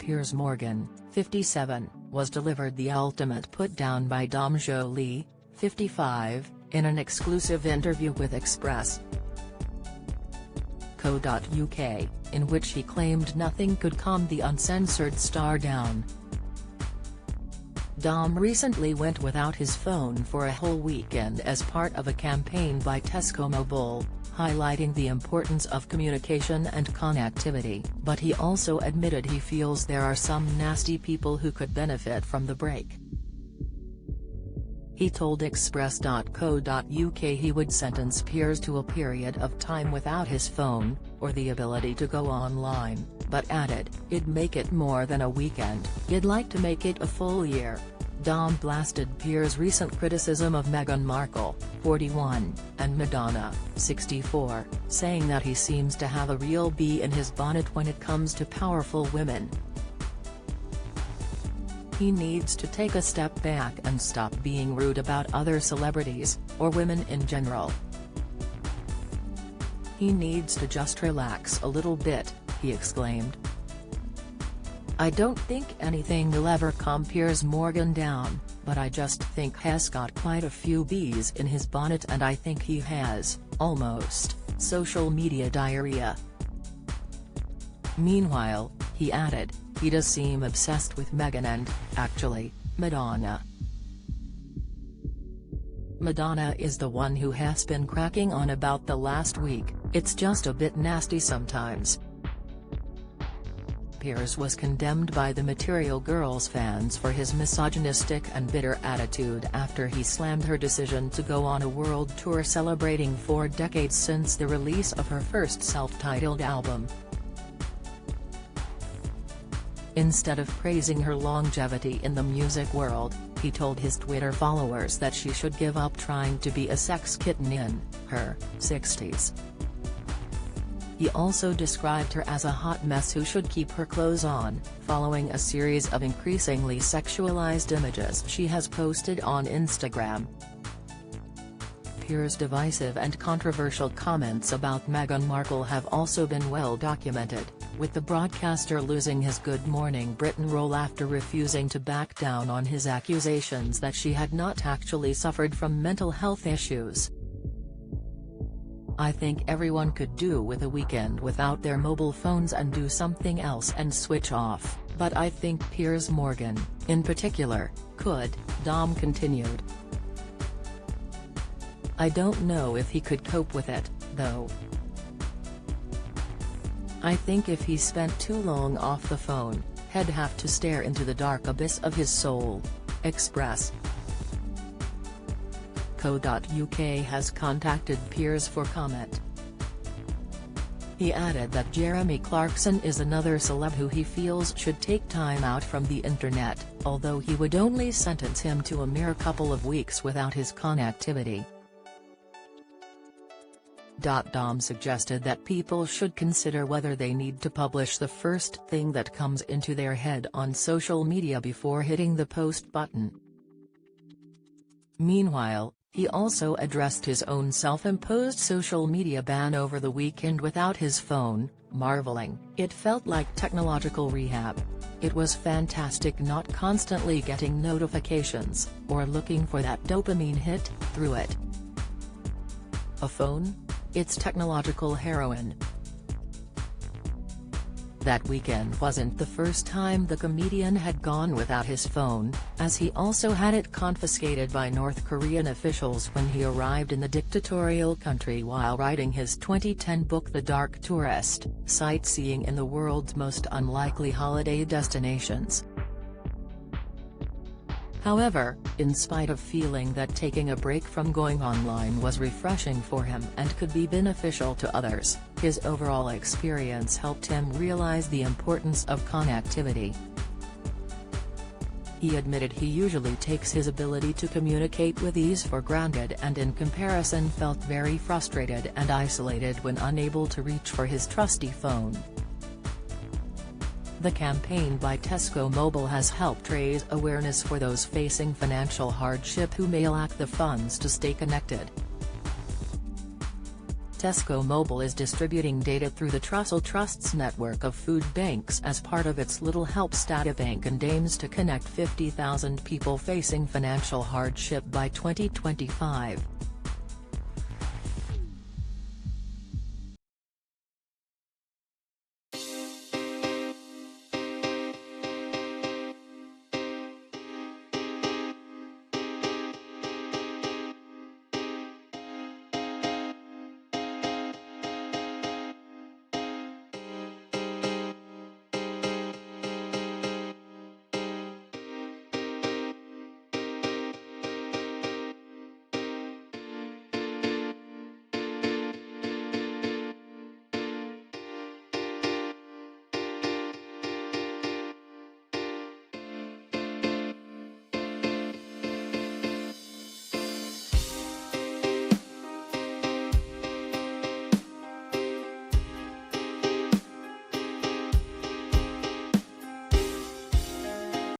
Piers Morgan, 57, was delivered the ultimate put-down by Dom Joly, 55, in an exclusive interview with Express.co.uk, in which he claimed nothing could calm the uncensored star down. Dom recently went without his phone for a whole weekend as part of a campaign by Tesco Mobile, highlighting the importance of communication and connectivity, but he also admitted he feels there are some nasty people who could benefit from the break. He told Express.co.uk he would sentence Piers to a period of time without his phone, or the ability to go online, but added, "I'd make it more than a weekend, I'd like to make it a full year." Dom blasted Piers' recent criticism of Meghan Markle, 41, and Madonna, 64, saying that he seems to have a real bee in his bonnet when it comes to powerful women. He needs to take a step back and stop being rude about other celebrities, or women in general. He needs to just relax a little bit, he exclaimed. "I don't think anything will ever calm Piers Morgan down, but I just think he's got quite a few bees in his bonnet and I think he has, almost, social media diarrhea." Meanwhile, he added, he does seem obsessed with Meghan and, actually, Madonna. "Madonna is the one who has been cracking on about the last week, it's just a bit nasty sometimes." Piers was condemned by the Material Girls fans for his misogynistic and bitter attitude after he slammed her decision to go on a world tour celebrating 4 decades since the release of her first self-titled album. Instead of praising her longevity in the music world, he told his Twitter followers that she should give up trying to be a sex kitten in her 60s. He also described her as a hot mess who should keep her clothes on, following a series of increasingly sexualized images she has posted on Instagram. Piers' divisive and controversial comments about Meghan Markle have also been well documented, with the broadcaster losing his Good Morning Britain role after refusing to back down on his accusations that she had not actually suffered from mental health issues. "I think everyone could do with a weekend without their mobile phones and do something else and switch off, but I think Piers Morgan, in particular, could," Dom continued. "I don't know if he could cope with it, though. I think if he spent too long off the phone, he'd have to stare into the dark abyss of his soul." Express.co.uk has contacted Piers for comment. He added that Jeremy Clarkson is another celeb who he feels should take time out from the internet, although he would only sentence him to a mere couple of weeks without his connectivity. Dom suggested that people should consider whether they need to publish the first thing that comes into their head on social media before hitting the post button. Meanwhile, he also addressed his own self-imposed social media ban over the weekend without his phone, marveling, "It felt like technological rehab. It was fantastic not constantly getting notifications, or looking for that dopamine hit, through it. A phone? It's technological heroin." That weekend wasn't the first time the comedian had gone without his phone, as he also had it confiscated by North Korean officials when he arrived in the dictatorial country while writing his 2010 book The Dark Tourist, Sightseeing in the World's Most Unlikely Holiday Destinations. However, in spite of feeling that taking a break from going online was refreshing for him and could be beneficial to others, his overall experience helped him realize the importance of connectivity. He admitted he usually takes his ability to communicate with ease for granted and in comparison felt very frustrated and isolated when unable to reach for his trusty phone. The campaign by Tesco Mobile has helped raise awareness for those facing financial hardship who may lack the funds to stay connected. Tesco Mobile is distributing data through the Trussell Trust's network of food banks as part of its Little Helps Databank and aims to connect 50,000 people facing financial hardship by 2025.